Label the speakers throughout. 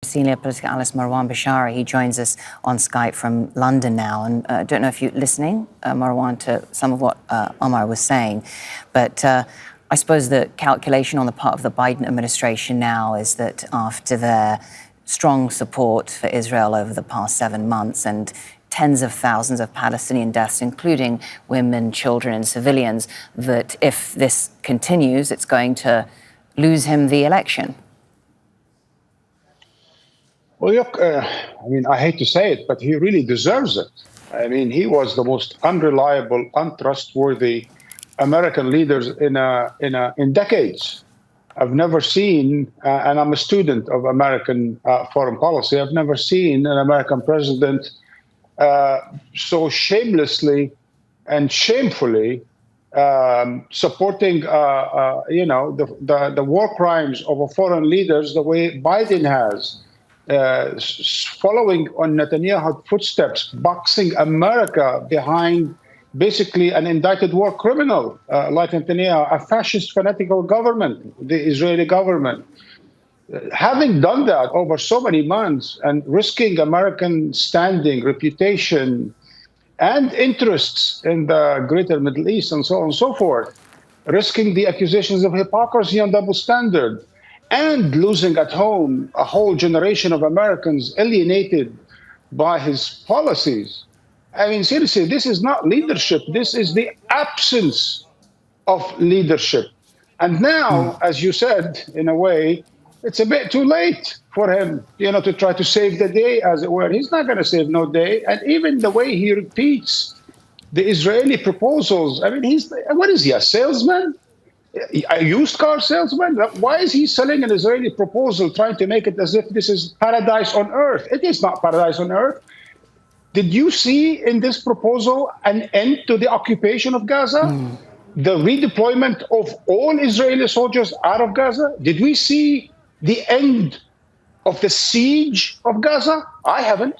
Speaker 1: senior political analyst Marwan Bishara. He joins us on Skype from London now. And I don't know if you're listening, Marwan, to some of what Omar was saying. But I suppose the calculation on the part of the Biden administration now is that after their strong support for Israel over the past 7 months and tens of thousands of Palestinian deaths, including women, children and civilians, that if this continues, it's going to lose him the election.
Speaker 2: Well, look, I hate to say it, but he really deserves it. He was the most unreliable, untrustworthy American leader in decades. I've never seen, and I'm a student of American foreign policy, I've never seen an American president so shamelessly and shamefully supporting, the war crimes of foreign leaders the way Biden has. Following on Netanyahu's footsteps, boxing America behind basically an indicted war criminal like Netanyahu, a fascist fanatical government, the Israeli government. Having done that over so many months and risking American standing, reputation, and interests in the greater Middle East and so on and so forth, risking the accusations of hypocrisy and double standard, and losing at home a whole generation of Americans alienated by his policies. Seriously, this is not leadership. This is the absence of leadership. And now, as you said, in a way, it's a bit too late for him, to try to save the day, as it were. He's not going to save no day. And even the way he repeats the Israeli proposals, what is he, a salesman? A used car salesman? Why is he selling an Israeli proposal, trying to make it as if this is paradise on earth? It is not paradise on earth. Did you see in this proposal an end to the occupation of Gaza? The redeployment of all Israeli soldiers out of Gaza? Did we see the end of the siege of Gaza? I haven't.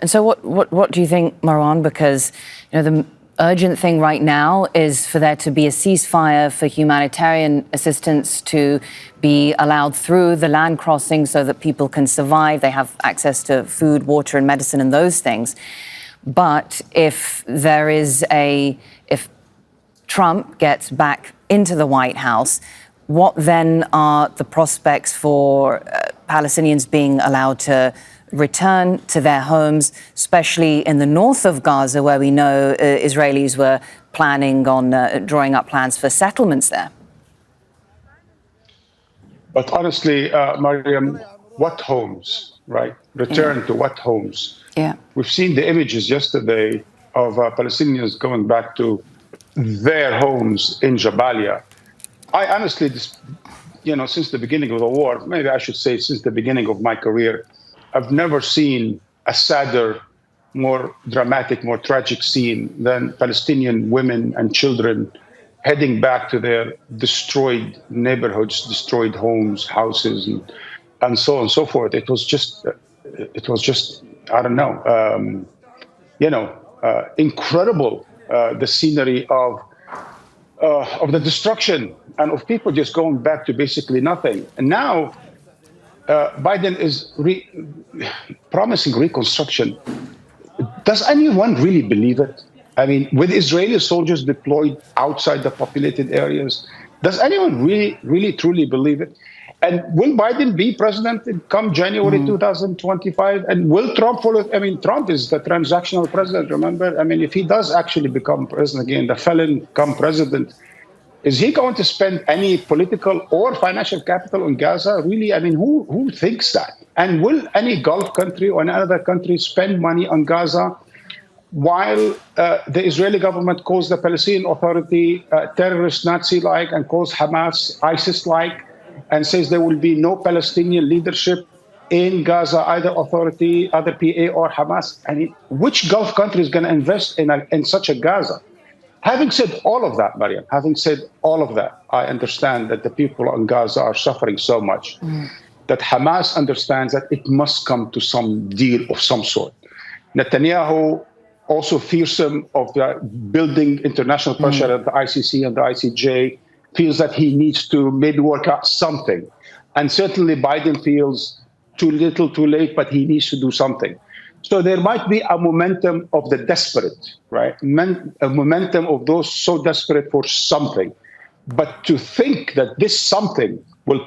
Speaker 1: And so what do you think, Marwan? Because the urgent thing right now is for there to be a ceasefire, for humanitarian assistance to be allowed through the land crossing so that people can survive. They have access to food, water and medicine and those things. But if Trump gets back into the White House, what then are the prospects for Palestinians being allowed to return to their homes, especially in the north of Gaza, where we know Israelis were planning on drawing up plans for settlements there?
Speaker 2: But honestly, Mariam, what homes, right? Return to what homes?
Speaker 1: Yeah.
Speaker 2: We've seen the images yesterday of Palestinians going back to their homes in Jabalia. I honestly, since the beginning of the war, maybe I should say since the beginning of my career, I've never seen a sadder, more dramatic, more tragic scene than Palestinian women and children heading back to their destroyed neighborhoods, destroyed homes, houses, and so on and so forth. It was just, I don't know, incredible, the scenery of the destruction and of people just going back to basically nothing. And now Biden is promising reconstruction. Does anyone really believe it? With Israeli soldiers deployed outside the populated areas, does anyone really, truly believe it? And will Biden be president come January 2025? And will Trump follow? Trump is the transactional president, remember? If he does actually become president again, the felon come president, is he going to spend any political or financial capital on Gaza? Really? Who thinks that? And will any Gulf country or another country spend money on Gaza while the Israeli government calls the Palestinian Authority terrorist, Nazi-like, and calls Hamas ISIS-like, and says there will be no Palestinian leadership in Gaza, either authority, either PA or Hamas? Which Gulf country is going to invest in such a Gaza? Having said all of that, Mariam, I understand that the people in Gaza are suffering so much that Hamas understands that it must come to some deal of some sort. Netanyahu, also fearsome of building international pressure at the ICC and the ICJ, feels that he needs to maybe work out something. And certainly Biden feels too little, too late, but he needs to do something. So there might be a momentum of the desperate, right? A momentum of those so desperate for something. But to think that this something will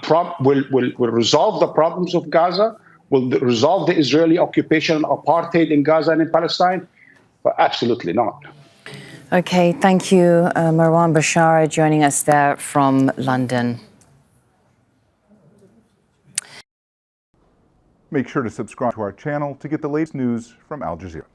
Speaker 2: resolve the problems of Gaza, will resolve the Israeli occupation and apartheid in Gaza and in Palestine, well, absolutely not.
Speaker 1: Okay, thank you, Marwan Bishara, joining us there from London.
Speaker 3: Make sure to subscribe to our channel to get the latest news from Al Jazeera.